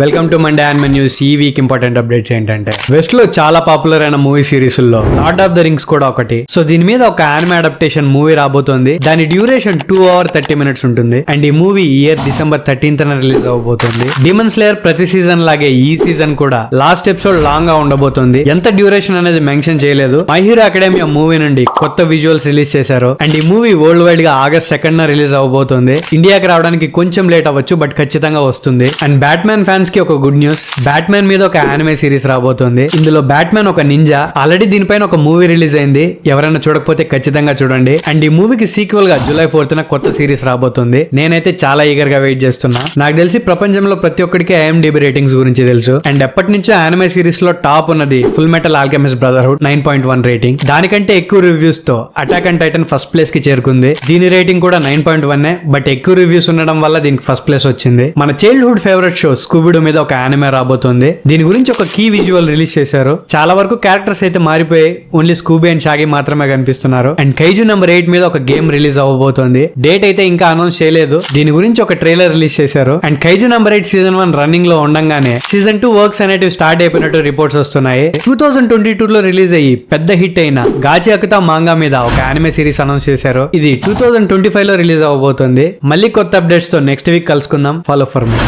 Welcome to Monday anime news. ఈ week important updates ఏంటంటే west లో చాలా పాపులర్ అయిన మూవీ సిరీస్ లో లార్డ్ ఆఫ్ ద రింగ్స్ కూడా ఒకటి. సో దీని మీద ఒక యానిమే అడాప్టేషన్ మూవీ రాబోతోంది. దాని డ్యూరేషన్ 2 hours 30 minutes ఉంటుంది. అండ్ ఈ movie year December 13th release అవబోతుంది. డీమన్ స్లేయర్ ప్రతి సీజన్ లాగే ఈ సీజన్ కూడా లాస్ట్ ఎపిసోడ్ లాంగ్ గా ఉండబోతుంది. ఎంత డ్యూరేషన్ అనేది మెన్షన్ చేయలేదు. మై హీరో అకాడమియా మూవీ నుండి కొత్త విజువల్స్ రిలీజ్ చేశారు. అండ్ ఈ మూవీ వరల్డ్ వైడ్ గా August 2nd రిలీజ్ అవబోతుంది. ఇండియాకి రావడానికి కొంచెం లేట్ అవ్వచ్చు, బట్ ఖచ్చితంగా వస్తుంది. అండ్ బ్యాట్మ్యాన్ ఫ్యాన్స్ కి ఒక గుడ్ న్యూస్, బ్యాట్మ్యాన్ మీద ఒక యానిమే సిరీస్ రాబోతుంది. ఇందులో బ్యాట్మ్యాన్ ఒక నింజా. ఆల్రెడీ దీనిపైన ఒక మూవీ రిలీజ్ అయింది. ఎవరైనా చూడకపోతే ఖచ్చితంగా చూడండి. అండ్ ఈ మూవీకి సీక్వెల్ గా July 4th కొత్త సిరీస్ రాబోతుంది. నేనైతే చాలా ఈగర్ గా వెయిట్ చేస్తున్నా. నాకు తెలిసి ప్రపంచంలో ప్రతి ఒక్కరికి IMDb రేటింగ్స్ గురించి తెలుసు. అండ్ ఎప్పటి నుంచో యానిమే సిరీస్ లో టాప్ ఉన్నది full metal alchemist brotherhood 9.1 rating. దానికంటే ఎక్కువ రివ్యూస్ తో attack and Titan first place కి చేరుకుంది. దీని రేటింగ్ కూడా 9.1, బట్ ఎక్కువ రివ్యూస్ ఉండడం వల్ల దీనికి ఫస్ట్ ప్లేస్ వచ్చింది. మన చైల్డ్హుడ్ ఫేవరెట్ షో స్కూబిడో మీద ఒక యానిమే రాబోతుంది. దీని గురించి ఒక కీ విజువల్ రిలీజ్ చేశారు. చాలా వరకు క్యారెక్టర్స్ అయితే మారిపోయి ఓన్లీ స్కూబీ అండ్ షాగీ మాత్రమే కనిపిస్తున్నారు. అండ్ కైజు నెంబర్ 8 మీద ఒక గేమ్ రిలీజ్ అవ్వబోతోంది. డేట్ అయితే ఇంకా అనౌన్స్ చేయలేదు. దీని గురించి ఒక ట్రైలర్ రిలీజ్ చేశారు. And kaiju number 8 season 1 running లో ఉండగానే సీజన్ 2 వర్క్స్ అనేటివి స్టార్ట్ అయిపోయినట్టు రిపోర్ట్స్ వస్తున్నాయి. 2022 లో రిలీజ్ అయ్యి పెద్ద హిట్ అయిన గాచి అకుతా మాంగా మీద ఒక యానిమే సిరీస్ అనౌన్స్ చేశారు. ఇది 2025 లో రిలీజ్ అవ్వబోతుంది. మళ్ళీ కొత్త అప్డేట్స్ తో నెక్స్ట్ వీక్ కలుసుకుందాం. Follow for me.